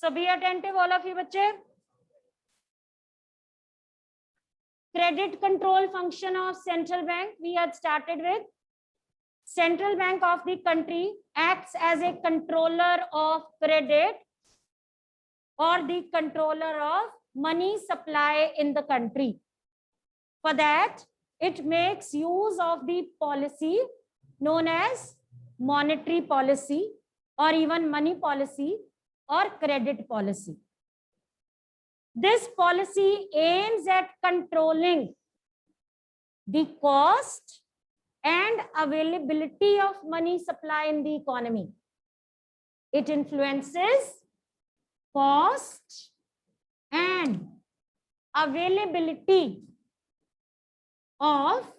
So be attentive, all of you बच्चे. Credit control function of central bank. We had started with central bank of the country acts as a controller of credit or the controller of money supply in the country. For that, it makes use of the policy known as monetary policy or even money policy or credit policy. This policy aims at controlling the cost and availability of money supply in the economy. It influences cost and availability of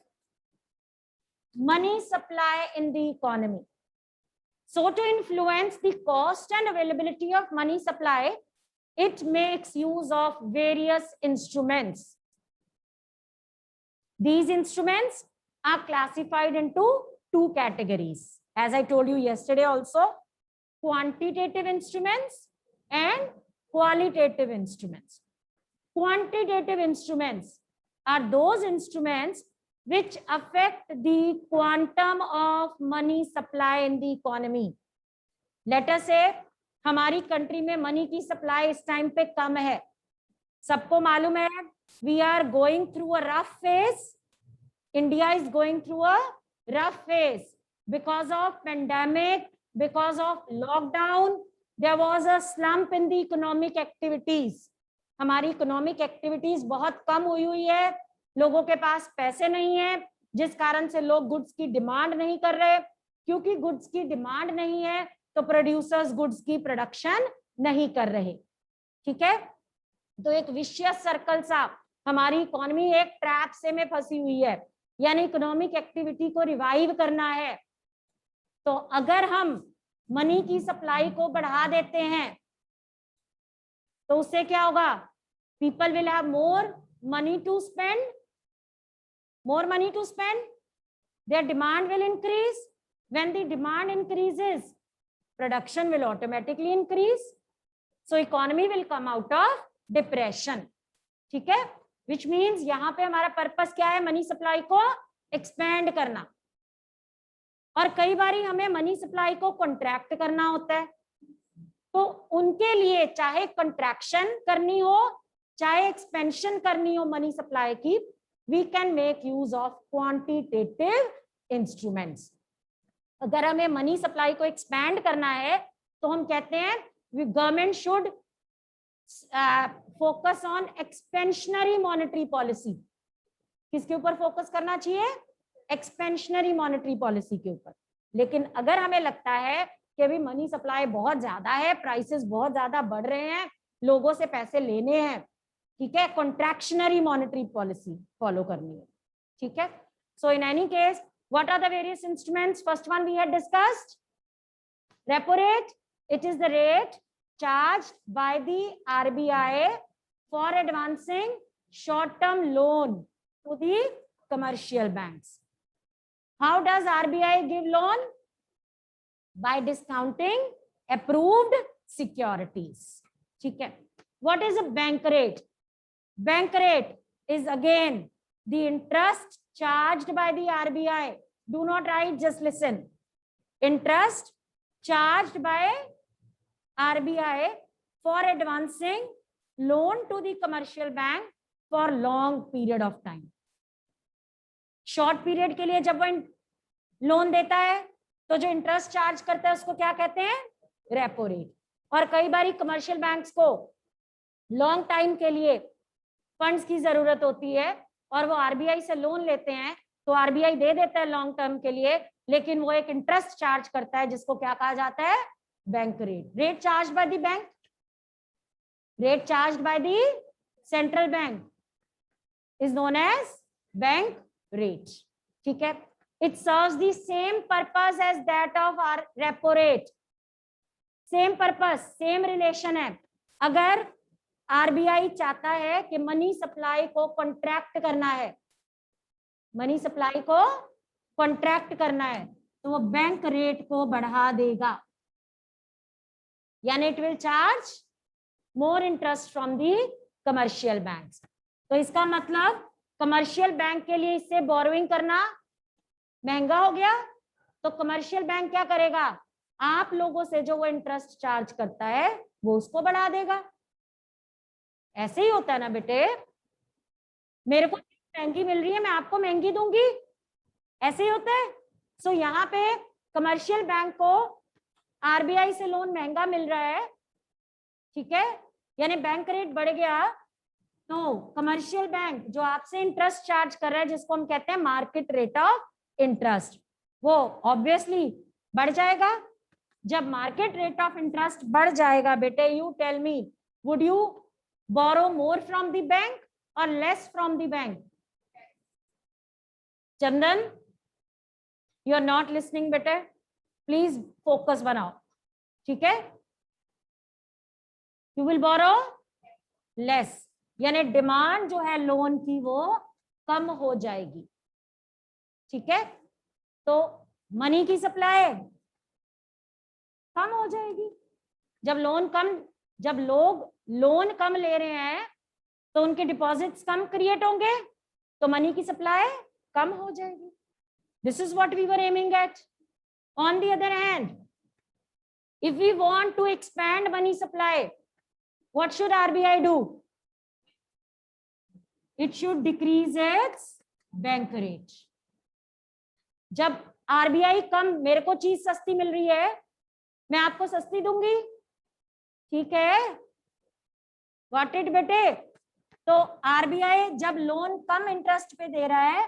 money supply in the economy. So to influence the cost and availability of money supply, it makes use of various instruments. These instruments are classified into two categories. As I told you yesterday also, quantitative instruments and qualitative instruments. Quantitative instruments are those instruments which affect the quantum of money supply in the economy. Let us say हमारी country में money की supply इस time पे कम है. सबको मालूम है we are going through a rough phase. India is going through a rough phase because of pandemic, because of lockdown. There was a slump in the economic activities. हमारी economic activities बहुत कम हुई है. लोगों के पास पैसे नहीं है, जिस कारण से लोग गुड्स की डिमांड नहीं कर रहे. क्योंकि गुड्स की डिमांड नहीं है तो प्रोड्यूसर्स गुड्स की प्रोडक्शन नहीं कर रहे. ठीक है, तो एक विशियस सर्कल सा हमारी इकोनॉमी एक ट्रैप से में फंसी हुई है. यानी इकोनॉमिक एक्टिविटी को रिवाइव करना है. तो अगर हम मनी की सप्लाई को बढ़ा देते हैं तो उससे क्या होगा? People will have more money to spend. More money to spend, their demand will increase. When the demand increases, production will automatically increase, so economy will come out of depression. ठीक है, which means यहाँ पे हमारा purpose क्या है? Money supply को expand करना. और कई बारी हमें मनी सप्लाई को कॉन्ट्रैक्ट करना होता है. तो उनके लिए चाहे कंट्रैक्शन करनी हो चाहे एक्सपेंशन करनी हो मनी सप्लाई की, we can make use of quantitative instruments. अगर हमें मनी सप्लाई को एक्सपैंड करना है तो हम कहते हैं government should focus on expansionary monetary policy. किसके ऊपर फोकस करना चाहिए? एक्सपेंशनरी मॉनेटरी पॉलिसी के ऊपर. लेकिन अगर हमें लगता है कि अभी मनी सप्लाई बहुत ज्यादा है, प्राइसेस बहुत ज्यादा बढ़ रहे हैं, लोगों से पैसे लेने हैं, ठीक है, कॉन्ट्रैक्शनरी मॉनेटरी पॉलिसी फॉलो करनी है. ठीक है, so in any case, what are the various instruments? First one we had discussed, repo rate. It is the rate charged by the RBI for advancing short-term loan to the commercial banks. How does RBI give loan? By discounting approved securities. ठीक है. What is a bank rate? Bank rate is again the interest charged by the RBI. Do not write, just listen. Interest charged by RBI for advancing loan to the commercial bank for long period of time. Short period के लिए जब वो loan देता है तो जो interest charge करता है उसको क्या कहते हैं? Repo rate. और कई बार कमर्शियल बैंक्स को लॉन्ग टाइम के लिए फंड्स की जरूरत होती है और वो आरबीआई से लोन लेते हैं, तो आरबीआई दे देता है लॉन्ग टर्म के लिए, लेकिन वो एक इंटरेस्ट चार्ज करता है जिसको क्या कहा जाता है? Bank rate. Rate charge by the bank, rate charge by the central bank is known as bank rate. ठीक है, it serves the same purpose as that of our repo rate. Same purpose, same relation है. अगर RBI चाहता है कि money supply को contract करना है, मनी सप्लाई को कॉन्ट्रैक्ट करना है, तो वो बैंक रेट को बढ़ा देगा. यानी it will charge more interest from the commercial banks. तो इसका मतलब कमर्शियल बैंक के लिए इससे बोरोइंग करना महंगा हो गया, तो कमर्शियल बैंक क्या करेगा, आप लोगों से जो वो इंटरेस्ट चार्ज करता है वो उसको बढ़ा देगा। ऐसे ही होता है ना बेटे, मेरे को महंगी मिल रही है, मैं आपको महंगी दूंगी, ऐसे ही होता है। सो यहाँ पे कमर्शियल बैंक को आरबीआई से लोन महंगा मिल रहा है, ठीक है, यानी बैंक रेट बढ़ गया, तो कमर्शियल बैंक जो आपसे इंटरेस्ट चार्ज कर रहा है, जिसको हम कहते हैं मार्केट रेट ऑफ इंटरेस्ट, वो ऑब्वियसली बढ़ जाएगा। जब मार्केट रेट ऑफ इंटरेस्ट बढ़ जाएगा बेटे, you tell me, would you borrow more from the bank और less from the bank? Chandan, you are not listening बेटे, प्लीज फोकस बनाओ, ठीक है। यू विल बोरो लेस, यानी डिमांड जो है लोन की वो कम हो जाएगी, ठीक है। तो मनी की सप्लाई कम हो जाएगी। जब लोग लोन कम ले रहे हैं तो उनके डिपॉजिट्स कम क्रिएट होंगे, तो मनी की सप्लाई कम हो जाएगी। This is what we were aiming at. On the other hand, if we want to expand money supply, what should RBI do? It should decrease its bank rate. जब RBI कम, मेरे को चीज सस्ती मिल रही है, मैं आपको सस्ती दूंगी, ठीक है, Got it बेटे। तो आरबीआई जब लोन कम इंटरेस्ट पे दे रहा है,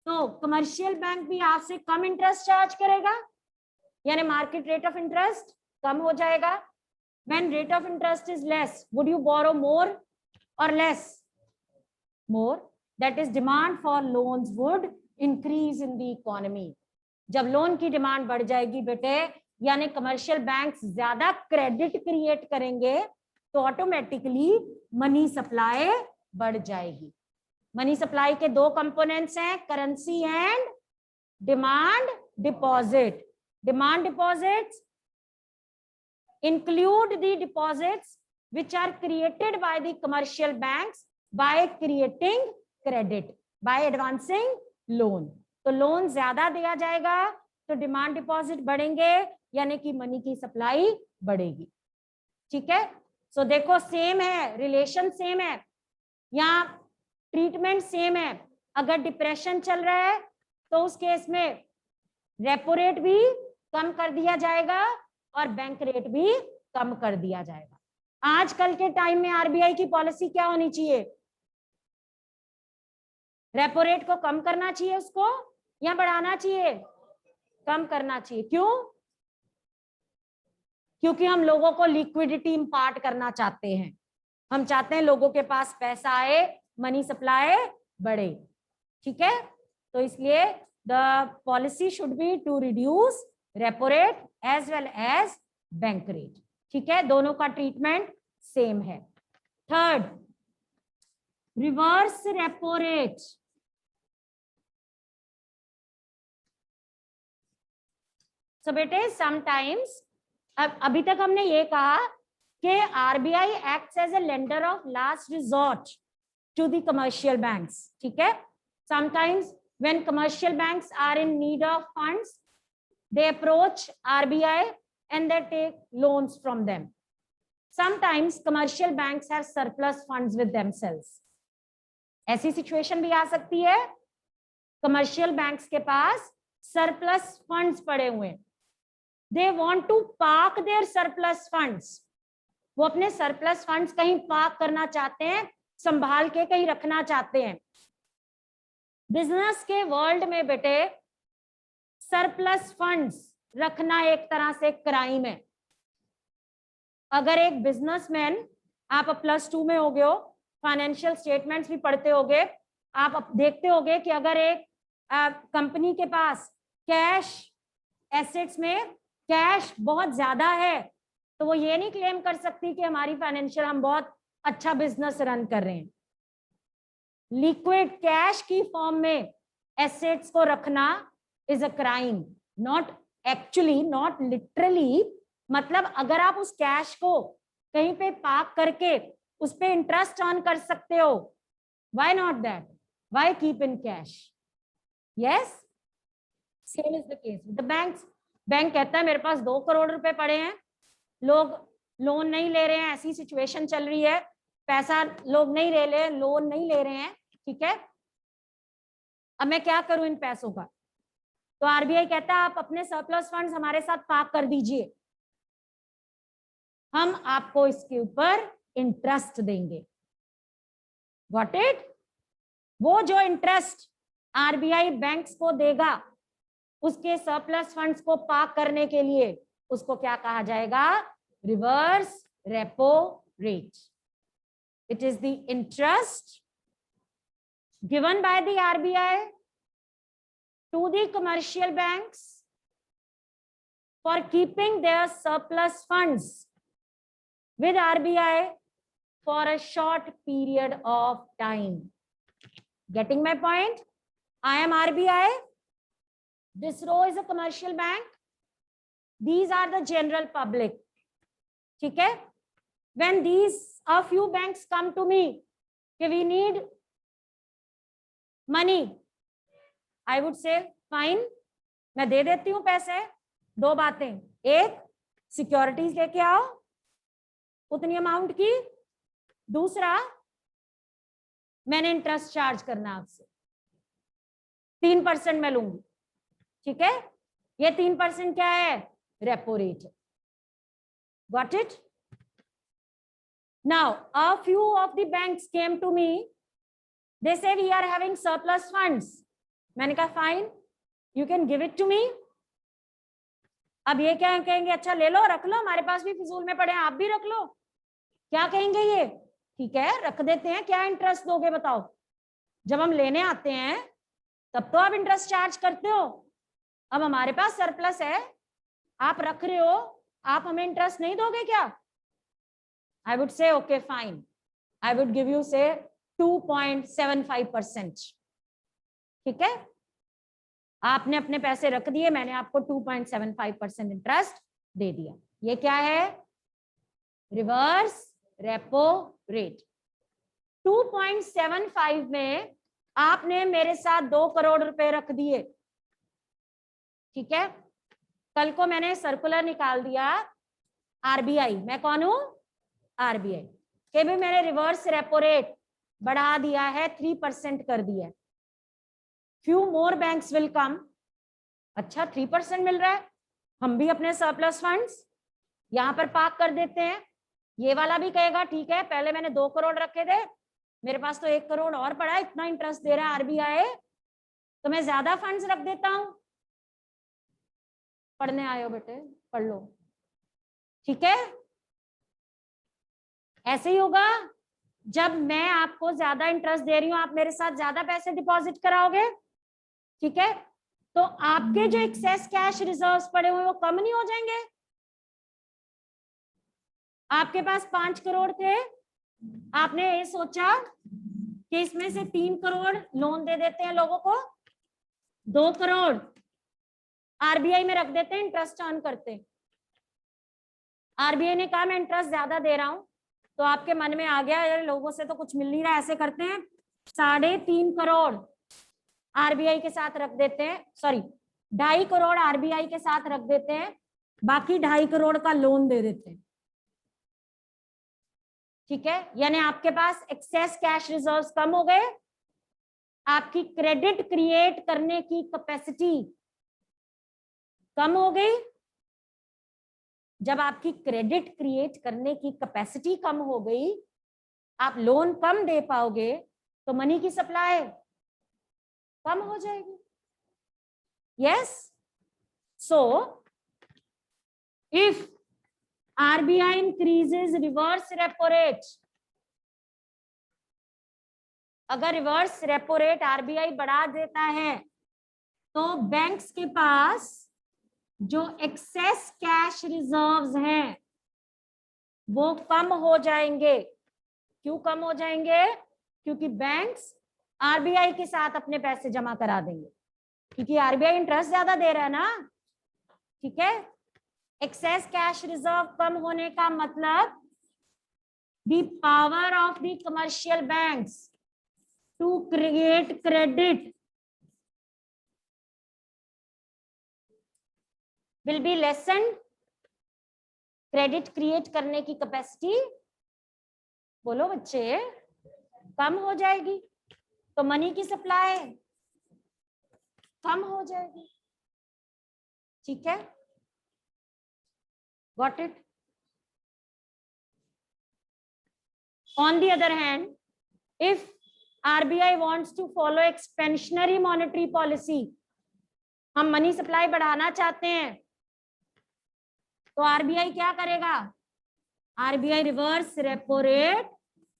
तो कमर्शियल बैंक भी आपसे कम इंटरेस्ट चार्ज करेगा, यानी मार्केट रेट ऑफ इंटरेस्ट कम हो जाएगा। When rate of interest is less, would you borrow more or less? More. That is, demand for loans would increase in the economy. जब loan की demand बढ़ जाएगी बेटे, यानी कमर्शियल बैंक्स ज्यादा credit create करेंगे, तो ऑटोमेटिकली मनी सप्लाई बढ़ जाएगी। मनी सप्लाई के दो कंपोनेंट्स हैं, currency and demand deposit. Demand deposits include the deposits which are created by the commercial banks by creating credit, by advancing loan. तो loan ज्यादा दिया जाएगा तो डिमांड डिपॉजिट बढ़ेंगे, यानी कि मनी की सप्लाई बढ़ेगी, ठीक है। सो देखो सेम है, रिलेशन सेम है, यहाँ ट्रीटमेंट सेम है। अगर डिप्रेशन चल रहा है तो उस केस में रेपो रेट भी कम कर दिया जाएगा और बैंक रेट भी कम कर दिया जाएगा। आजकल के टाइम में आरबीआई की पॉलिसी क्या होनी चाहिए? रेपो रेट को कम करना चाहिए उसको या बढ़ाना चाहिए? कम करना चाहिए। क्यों? क्योंकि हम लोगों को लिक्विडिटी इंपार्ट करना चाहते हैं, हम चाहते हैं लोगों के पास पैसा आए, मनी सप्लाई बढ़े, ठीक है। तो इसलिए the policy should be to reduce repo rate as well as bank rate, ठीक है, दोनों का ट्रीटमेंट सेम है। Third, reverse repo rate. So बेटे समटाइम्स, अभी तक हमने ये कहा कि RBI acts as a lender of last resort to the commercial banks, ठीक है। Sometimes when commercial banks are in need of funds, they approach RBI and they take loans from them. Sometimes commercial banks have surplus funds with themselves. ऐसी situation भी आ सकती है, commercial banks के पास surplus funds पड़े हुए, they want to park their surplus funds. वो अपने surplus funds कहीं पार्क करना चाहते हैं, संभाल के कहीं रखना चाहते हैं। बिजनेस के वर्ल्ड में बेटे सरप्लस फंड्स रखना एक तरह से क्राइम है। अगर एक बिजनेसमैन, आप +2 में हो गए हो, फाइनेंशियल स्टेटमेंट्स भी पढ़ते होगे, आप देखते होगे कि अगर एक कंपनी के पास कैश, एसेट्स में कैश बहुत ज्यादा है, तो वो ये नहीं क्लेम कर सकती कि हमारी फाइनेंशियल, हम बहुत अच्छा बिजनेस रन कर रहे हैं। लिक्विड कैश की फॉर्म में एसेट्स को रखना is a crime, not actually, not literally। मतलब अगर आप उस कैश को कहीं पे पार्क करके उस पे इंटरेस्ट अर्न कर सकते हो. Why not that? Why keep in cash? Yes, same is the case with the banks. Bank कहता है मेरे पास 2 करोड़ रुपए पड़े हैं, लोग लोन नहीं ले रहे हैं, ऐसी सिचुएशन चल रही है, पैसा लोग नहीं ले रहे, लोन नहीं ले रहे हैं, ठीक है, अब मैं क्या करूं इन पैसों का? तो आरबीआई कहता है आप अपने सरप्लस फंड्स हमारे साथ पार्क कर दीजिए, हम आपको इसके ऊपर इंटरेस्ट देंगे. Got it? वो जो इंटरेस्ट आरबीआई बैंक्स को देगा उसके सरप्लस फंड्स को पार्क करने के लिए, उसको क्या कहा जाएगा? Reverse repo rate. It is the interest given by the RBI to the commercial banks for keeping their surplus funds with RBI for a short period of time. Getting my point? I am RBI. This row is a commercial bank. These are the general public. ठीक है? When a few banks come to me, okay, we need money, I would say fine, मैं दे देती हूँ पैसे. 2 बातें, एक securities लेके आओ उतनी अमाउंट की, दूसरा मैंने इंटरेस्ट चार्ज करना आपसे 3% मैं लूंगी. ठीक है, ये 3% क्या है? Repo rate. Got it? Now a few of the banks came to me, they say we are having surplus funds. मैंने कहा fine, you can give it to me. अब ये क्या कहेंगे? अच्छा ले लो, रख लो, हमारे पास भी फिजूल में पड़े हैं, आप भी रख लो. क्या कहेंगे ये? ठीक है, रख देते हैं, क्या इंटरेस्ट दोगे बताओ? जब हम लेने आते हैं तब तो आप इंटरेस्ट चार्ज करते हो, अब हमारे पास सरप्लस है, आप रख रहे हो, आप हमें इंटरेस्ट नहीं दोगे क्या? I would say okay fine, I would give you say 2.75%. ठीक है, आपने अपने पैसे रख दिए, मैंने आपको 2.75% इंटरेस्ट दे दिया. ये क्या है? Reverse repo rate. 2.75 में आपने मेरे साथ 2 करोड़ रुपए रख दिए. ठीक है, कल को मैंने सर्कुलर निकाल दिया आरबीआई, मैं कौन हूं? आरबीआई, के भी मैंने रिवर्स रेपो रेट बढ़ा दिया है, 3% कर दिया है. Few more banks will come, अच्छा 3% मिल रहा है, हम भी अपने सरप्लस फंड्स यहां पर पार्क कर देते हैं. ये वाला भी कहेगा ठीक है, पहले मैंने 2 करोड़ रखे थे, मेरे पास तो 1 करोड़ और पड़ा है, इतना इंटरेस्ट दे रहा है आरबीआई, तो मैं ज्यादा फंड्स रख देता हूं. पढ़ने आए हो बेटे, पढ़ लो. ठीक है, ऐसे ही होगा. जब मैं आपको ज्यादा इंटरेस्ट दे रही हूं, आप मेरे साथ ज्यादा पैसे डिपॉजिट कराओगे. ठीक है, तो आपके जो एक्सेस कैश रिजर्व्स पड़े हुए वो कम नहीं हो जाएंगे? आपके पास 5 करोड़ थे, आपने ये सोचा कि इसमें से 3 करोड़ लोन दे देते हैं लोगों को, 2 करोड़ आरबीआई में रख देते हैं, इंटरेस्ट अर्न करते हैं. आरबीआई ने कहा मैं इंटरेस्ट ज्यादा दे रहा हूं, तो आपके मन में आ गया यार लोगों से तो कुछ मिल नहीं रहा, ऐसे करते हैं 3.5 करोड़ आरबीआई के साथ रख देते हैं, सॉरी 2.5 करोड़ आरबीआई के साथ रख देते हैं, बाकी 2.5 करोड़ का लोन दे देते हैं. ठीक है, यानी आपके पास एक्सेस कैश रिजर्व्स कम हो गए, आपकी क्रेडिट क्रिएट करने की कैपेसिटी कम हो गई. जब आपकी क्रेडिट क्रिएट करने की कैपेसिटी कम हो गई, आप लोन कम दे पाओगे, तो मनी की सप्लाई कम हो जाएगी. Yes, so if RBI increases reverse repo rate, अगर रिवर्स रेपो रेट RBI बढ़ा देता है, तो बैंक्स के पास जो एक्सेस कैश रिजर्व्स हैं वो कम हो जाएंगे. क्यों कम हो जाएंगे? क्योंकि बैंक्स आरबीआई के साथ अपने पैसे जमा करा देंगे, क्योंकि आरबीआई इंटरेस्ट ज्यादा दे रहा है ना. ठीक है, एक्सेस कैश रिजर्व कम होने का मतलब the power of the commercial banks to create credit will be lessened. Credit create करने की कैपेसिटी, बोलो बच्चे, कम हो जाएगी, तो मनी की सप्लाई कम हो जाएगी. ठीक है, got it. On the other hand, if RBI wants to follow expansionary monetary policy, हम मनी सप्लाई बढ़ाना चाहते हैं, तो आरबीआई क्या करेगा? आरबीआई रिवर्स रेपो रेट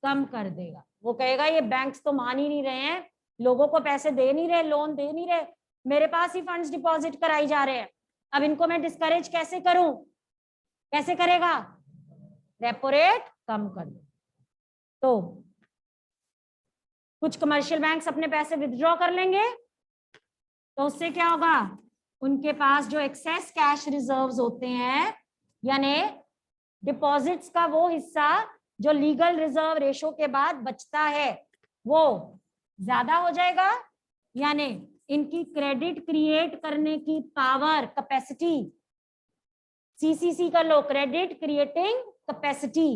कम कर देगा. वो कहेगा ये बैंक्स तो मान ही नहीं रहे हैं, लोगों को पैसे दे नहीं रहे, लोन दे नहीं रहे, मेरे पास ही फंड्स डिपॉजिट कराई जा रहे हैं, अब इनको मैं डिस्करेज कैसे करूं? कैसे करेगा? रेपो रेट कम कर दो. तो कुछ कमर्शियल बैंक्स अपने पैसे विथड्रॉ कर लेंगे, तो उससे क्या होगा? उनके पास जो एक्सेस कैश रिजर्व्स होते हैं, यानी डिपॉजिट्स का वो हिस्सा जो लीगल रिजर्व रेशो के बाद बचता है, वो ज्यादा हो जाएगा. यानी इनकी क्रेडिट क्रिएट करने की पावर, कैपेसिटी, सीसीसी का लो, credit creating capacity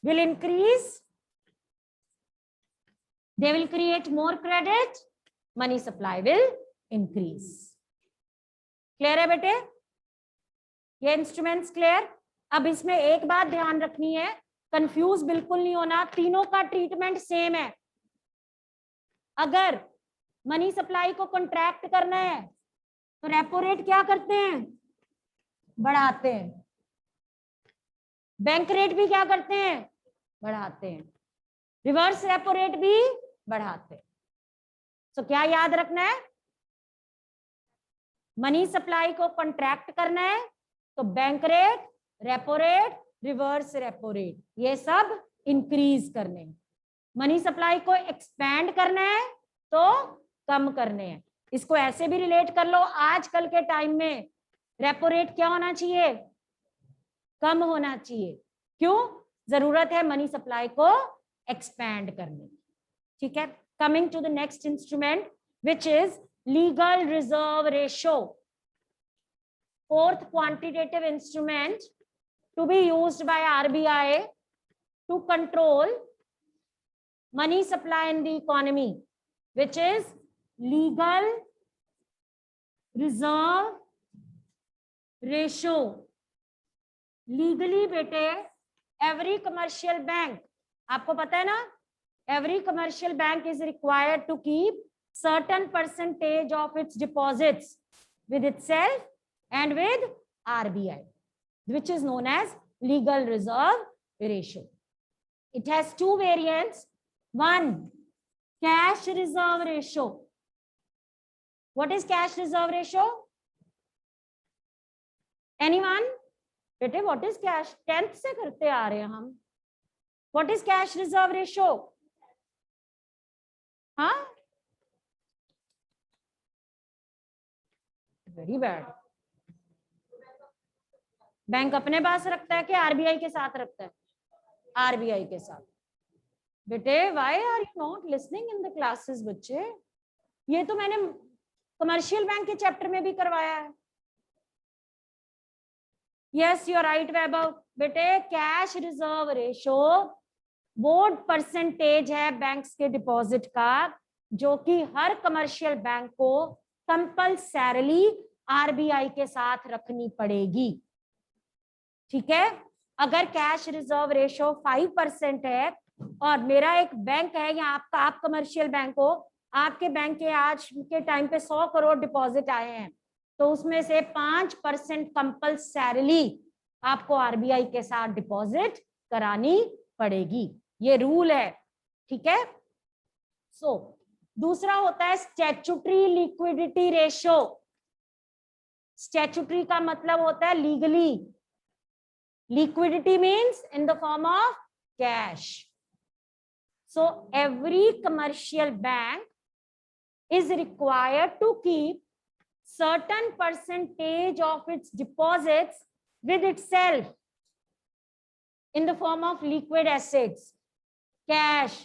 will increase. They will create more credit, money supply will increase. Clear है बेटे? ये इंस्ट्रूमेंट्स क्लियर? अब इसमें एक बात ध्यान रखनी है, कंफ्यूज बिल्कुल नहीं होना, तीनों का ट्रीटमेंट सेम है. अगर मनी सप्लाई को कॉन्ट्रैक्ट करना है तो रेपो रेट क्या करते हैं? बढ़ाते हैं. बैंक रेट भी क्या करते हैं? बढ़ाते हैं. रिवर्स रेपो रेट भी बढ़ाते. तो क्या याद रखना है? मनी सप्लाई को कॉन्ट्रैक्ट करना है तो bank rate, repo rate, reverse repo rate, ये सब इंक्रीज करने हैं. मनी सप्लाई को एक्सपैंड करना है तो कम करने हैं. इसको ऐसे भी रिलेट कर लो, आजकल के टाइम में रेपो रेट क्या होना चाहिए? कम होना चाहिए. क्यों? जरूरत है मनी सप्लाई को एक्सपैंड करने की. ठीक है, coming to the next instrument which is legal reserve ratio, fourth quantitative instrument to be used by RBI to control money supply in the economy, which is legal reserve ratio. Legally बेटे every commercial bank, आपको पता है ना, every commercial bank is required to keep certain percentage of its deposits with itself and with RBI, which is known as legal reserve ratio. It has two variants. One, cash reserve ratio. What is cash reserve ratio? Anyone? बेटे what is cash? 10th से करते आ रहे हैं हम. What is cash reserve ratio? हाँ, very bad. Bank अपने पास रखता है कि आरबीआई के साथ रखता है? आरबीआई के साथ. बेटे why are you not listening in the classes बच्चे? ये तो मैंने कमर्शियल बैंक के चैप्टर में भी करवाया है. यस, यू आर राइट वैभव. बेटे कैश रिजर्व रेशो वो परसेंटेज है बैंक्स के डिपॉजिट का जो कि हर कमर्शियल बैंक को कंपल्सरीली आरबीआई के साथ रखनी पड़ेगी. ठीक है, अगर कैश रिजर्व रेशो 5% है और मेरा एक बैंक है या आपका, आप कमर्शियल बैंक हो, आपके बैंक के आज के टाइम पे 100 करोड़ डिपॉजिट आए हैं, तो उसमें से 5% कंपल्सरीली आपको आरबीआई के साथ डिपॉजिट करानी पड़ेगी. ये रूल है. ठीक है. दूसरा होता है स्टैट्यूटरी लिक्विडिटी रेशो. स्टैट्यूटरी का मतलब होता है legally. Liquidity means in the form of cash. So every commercial bank is required to keep certain percentage of its deposits with itself in the form of liquid assets, cash,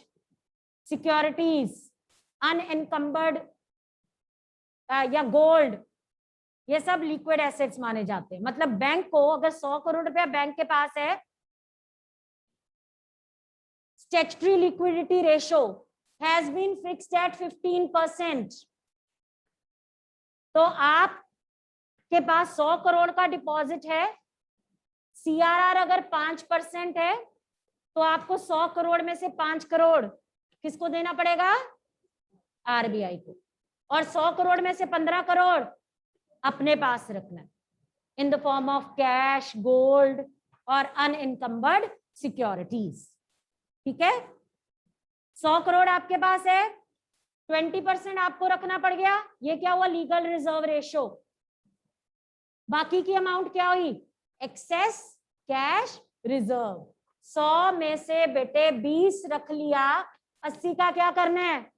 securities, unencumbered या gold, ये सब liquid assets माने जाते हैं. मतलब bank को अगर 100 करोड़ रुपया बैंक के पास है, statutory liquidity ratio has been fixed at 15%. तो आप के पास 100 करोड़ का डिपॉजिट है, सीआरआर अगर 5% है, तो आपको 100 करोड़ में से 5 करोड़ किसको देना पड़ेगा? आरबीआई को. और 100 करोड़ में से 15 करोड़ अपने पास रखना है in the form of cash, gold और अनइनकम्बर्ड सिक्योरिटीज. ठीक है, 100 करोड़ आपके पास है, 20% आपको रखना पड़ गया. ये क्या हुआ? Legal reserve ratio. बाकी की अमाउंट क्या हुई? Access cash reserve. 100 में से बेटे 20 रख लिया, 80 का क्या करना है?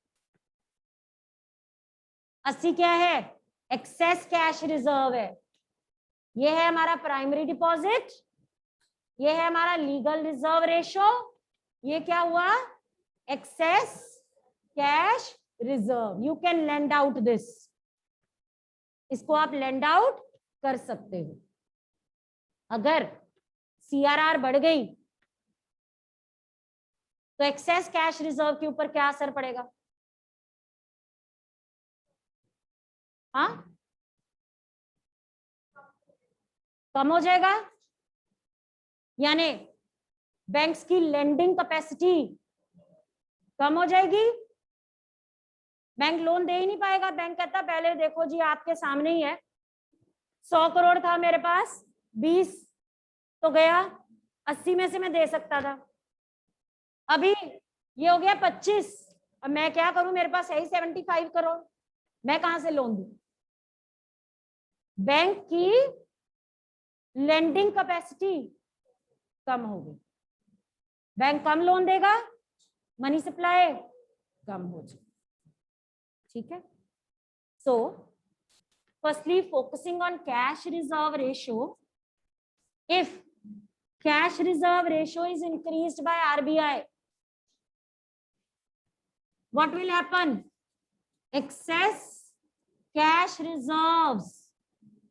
80 क्या है? एक्सेस कैश रिजर्व है. ये है हमारा प्राइमरी डिपॉजिट, ये है हमारा लीगल रिजर्व रेशो, ये क्या हुआ? Excess cash reserve. You can lend out this. इसको आप लेंड आउट कर सकते हो. अगर सीआरआर बढ़ गई तो एक्सेस कैश रिजर्व के ऊपर क्या असर पड़ेगा? हाँ, कम हो जाएगा. यानी बैंक्स की लेंडिंग कैपेसिटी कम हो जाएगी. बैंक लोन दे ही नहीं पाएगा. बैंक कहता पहले देखो जी आपके सामने ही है, 100 करोड़ था मेरे पास, 20 तो गया, 80 में से मैं दे सकता था, अभी ये हो गया 25. अब मैं क्या करूं? मेरे पास है ही 75 करोड़, मैं कहां से लोन दूं? बैंक की लेंडिंग कैपेसिटी कम होगी, बैंक कम लोन देगा, मनी सप्लाई कम हो जाए. ठीक है. So firstly focusing on cash reserve ratio. If cash reserve ratio is increased by RBI, what will happen? Excess cash reserves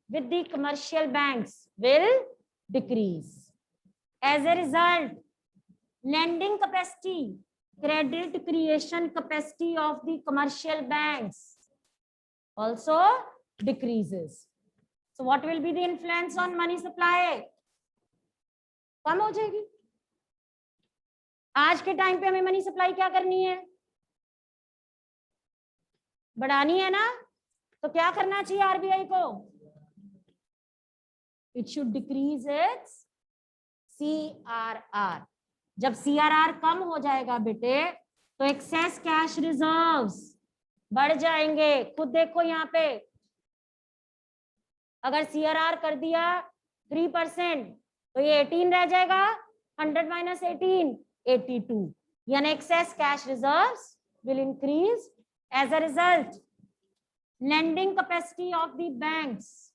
with the commercial banks will decrease. As a result, lending capacity, credit creation capacity of the commercial banks also decreases. So what will be the influence on money supply? कम हो जाएगी. आज के time पे हमें money supply क्या करनी है? बढ़ानी है ना. तो क्या करना चाहिए आरबीआई को? It should decrease its CRR. जब सीआरआर कम हो जाएगा बेटे, तो एक्सेस कैश रिजर्व्स बढ़ जाएंगे. खुद देखो यहाँ पे, अगर सीआरआर कर दिया 3%, तो ये 18 रह जाएगा. 100 माइनस 18, 82. यानी access cash reserves will increase. As a result, lending capacity of the banks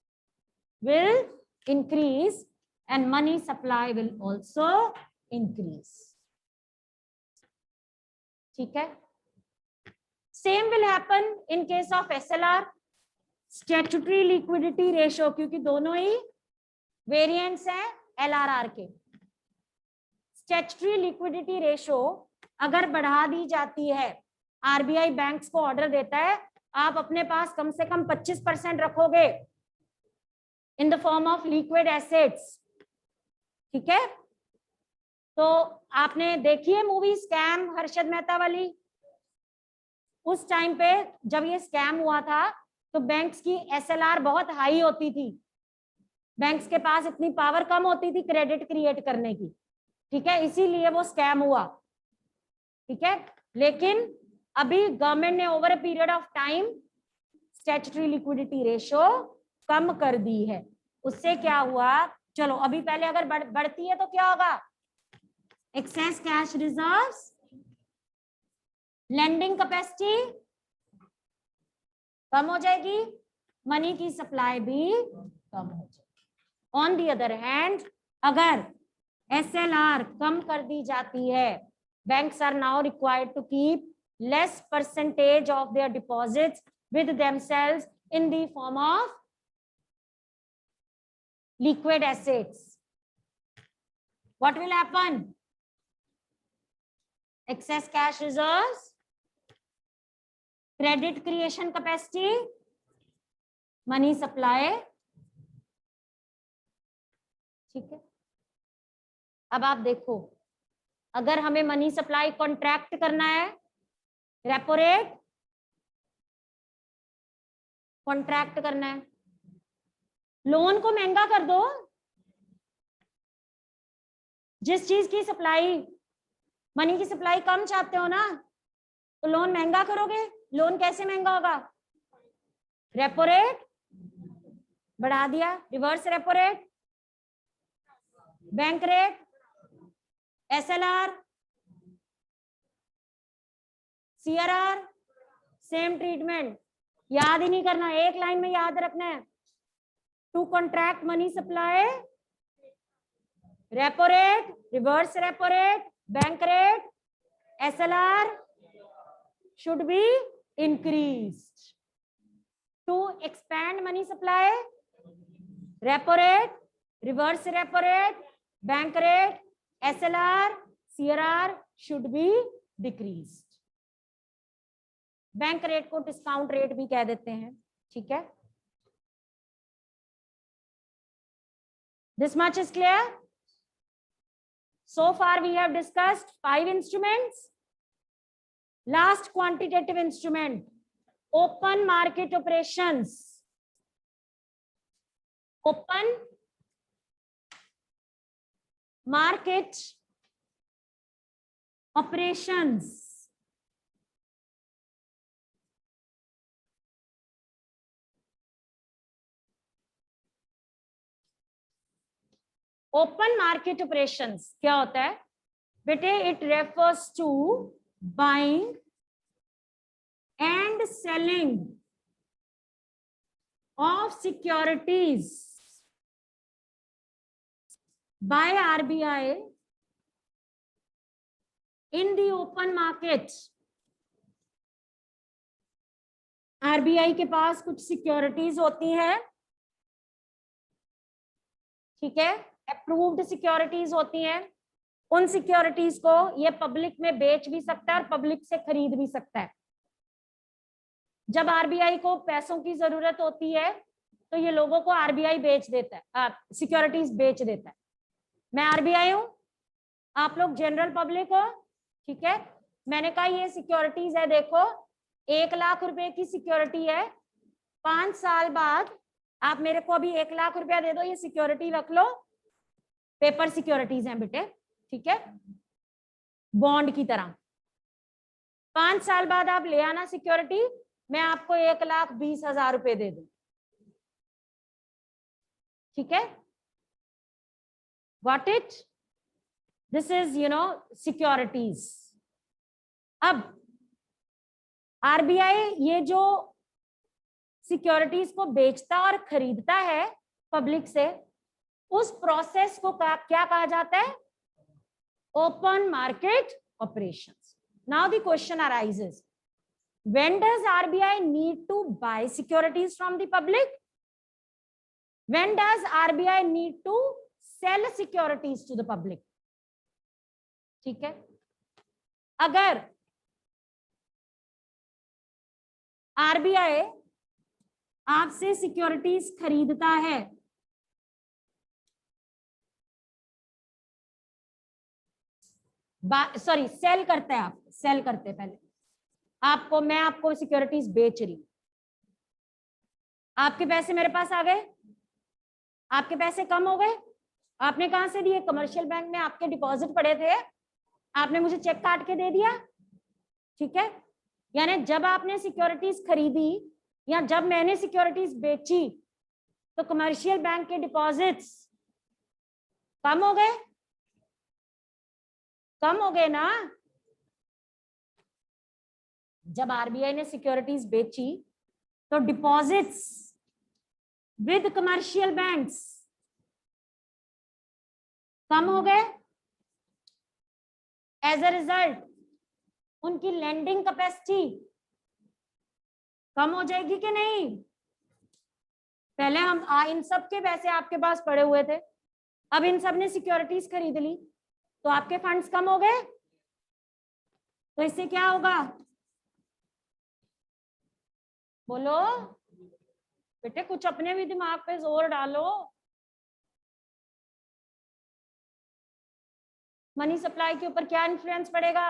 will increase and money supply will also increase. ठीक है. Same will happen in case of SLR, statutory liquidity ratio, क्योंकि दोनों ही variants हैं LRR के. Statutory liquidity ratio अगर बढ़ा दी जाती है, आरबीआई बैंक्स को ऑर्डर देता है आप अपने पास कम से कम 25% रखोगे in the form of liquid assets. ठीक है. तो आपने देखी है मूवी स्कैम हर्षद मेहता वाली? उस टाइम पे जब ये स्कैम हुआ था तो बैंक्स की एसएलआर बहुत हाई होती थी. बैंक्स के पास इतनी पावर कम होती थी क्रेडिट क्रिएट करने की. ठीक है, इसीलिए वो स्कैम हुआ. ठीक है. लेकिन अभी गवर्नमेंट ने over a period of time statutory liquidity ratio कम कर दी है. उससे क्या हुआ? चलो अभी पहले अगर बढ़ती है तो क्या होगा? Excess cash reserves, lending capacity कम हो जाएगी, मनी की सप्लाई भी कम हो जाएगी. ऑन दी अदर हैंड, अगर SLR कम कर दी जाती है. Banks are now required to keep less percentage of their deposits with themselves in the form of liquid assets. What will happen? Excess cash reserves, credit creation capacity, money supply. ठीक है. अब आप देखो, अगर हमें मनी सप्लाई कॉन्ट्रैक्ट करना है, repo rate contract करना है, लोन को महंगा कर दो. जिस चीज की सप्लाई, मनी की सप्लाई कम चाहते हो ना, तो लोन महंगा करोगे. लोन कैसे महंगा होगा? रेपो रेट बढ़ा दिया, reverse repo rate, bank rate, SLR, CRR, same treatment. याद ही नहीं करना, एक लाइन में याद रखना है. To contract money supply, repo rate, reverse repo rate, bank rate, SLR should be increased. To expand money supply, repo rate, reverse repo rate, bank rate, SLR, CRR should be decreased. Bank rate को discount rate भी कह देते हैं. ठीक है. This much is clear. So far we have discussed 5 instruments. Last quantitative instrument, open market operations. Open market operations. Open market operations क्या होता है बेटे? It refers to buying and selling of securities by RBI in the open market. RBI के पास कुछ securities होती हैं, ठीक है, अप्रूव्ड सिक्योरिटीज होती हैं. उन सिक्योरिटीज को ये पब्लिक में बेच भी सकता है और पब्लिक से खरीद भी सकता है. जब RBI को पैसों की जरूरत होती है तो ये लोगों को RBI बेच देता है, सिक्योरिटीज बेच देता है. मैं RBI हूं, आप लोग जनरल पब्लिक हो, ठीक है. मैंने कहा ये सिक्योरिटीज है, देखो 1 लाख रुपए की सिक्योरिटी है, 5 साल बाद आप मेरे को अभी 1 लाख रुपया दे दो, ये सिक्योरिटी रख लो. पेपर सिक्योरिटीज हैं बेटे, ठीक है, बॉन्ड की तरह. 5 साल बाद आप ले आना सिक्योरिटी, मैं आपको 1,20,000 रुपए दे दूं. ठीक है, Got it? This is, securities. अब RBI ये जो सिक्योरिटीज को बेचता और खरीदता है पब्लिक से, उस प्रोसेस को क्या कहा जाता है? Open market operations. Now the question arises, when does RBI need to buy securities from the public? When does RBI need to sell securities to the public? ठीक है, अगर RBI आपसे सिक्योरिटीज खरीदता है, सॉरी सेल करते हैं, आप cell करते पहले आपको, मैं आपको सिक्योरिटीज बेच रही, आपके पैसे मेरे पास आ गए, आपके पैसे कम हो गए, आपने कहां से दिए? कमर्शियल बैंक में आपके डिपॉजिट पड़े थे, आपने मुझे चेक काट के दे दिया. ठीक है, यानी जब आपने सिक्योरिटीज खरीदी या जब मैंने सिक्योरिटीज बेची तो कमर्शियल बैंक के डिपॉजिट्स कम हो गए, कम हो गए ना. जब RBI ने सिक्योरिटीज बेची तो डिपॉजिट्स विद कमर्शियल बैंक्स कम हो गए एज अ रिजल्ट उनकी लेंडिंग कैपेसिटी कम हो जाएगी कि नहीं? पहले हम इन सब के पैसे आपके पास पड़े हुए थे, अब इन सब ने सिक्योरिटीज खरीद ली तो आपके फंड्स कम हो गए, तो इससे क्या होगा? बोलो बेटे, कुछ अपने भी दिमाग पे जोर डालो। मनी सप्लाई के ऊपर क्या इन्फ्लुएंस पड़ेगा?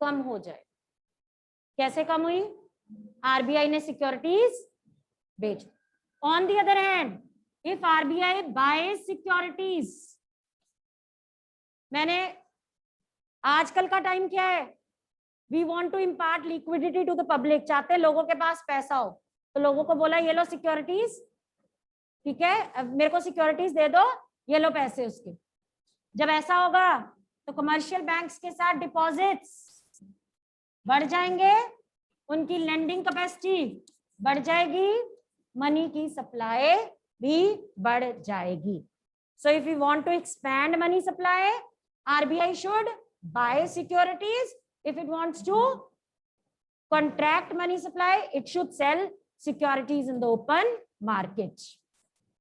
कम हो जाए। कैसे कम हुई? आरबीआई ने सिक्योरिटीज बेच। On the other hand, if RBI buy securities, मैंने आजकल का टाइम क्या है, we want to impart liquidity to the public, चाहते हैं लोगों के पास पैसा हो, तो लोगों को बोला ये लो सिक्योरिटीज, ठीक है मेरे को सिक्योरिटीज दे दो, ये लो पैसे उसके। जब ऐसा होगा तो कमर्शियल बैंक्स के साथ डिपॉजिट्स बढ़ जाएंगे, उनकी लेंडिंग कैपेसिटी बढ़ जाएगी, मनी की सप्लाई भी बढ़ जाएगी। So if you want to expand money supply, RBI should buy securities. If it wants to contract money supply, it should sell securities in the open market.